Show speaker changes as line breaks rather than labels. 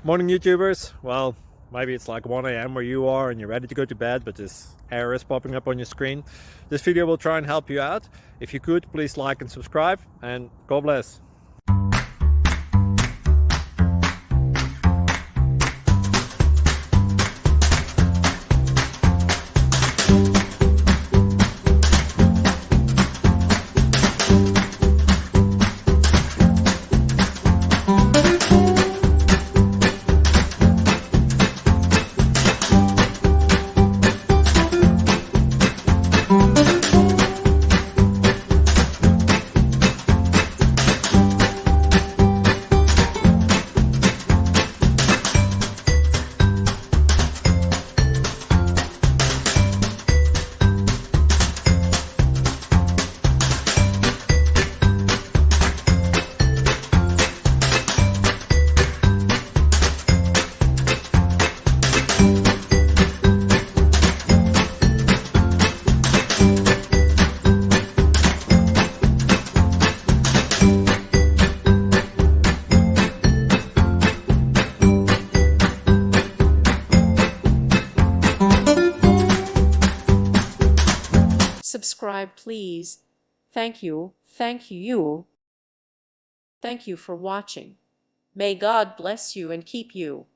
Morning, YouTubers. Well, maybe it's like 1 a.m. where you are and you're ready to go to bed, but this error is popping up on your screen. This video will try and help you out. If you could, please like and subscribe, and God bless.
Subscribe, please. Thank you. Thank you. Thank you for watching. May God bless you and keep you.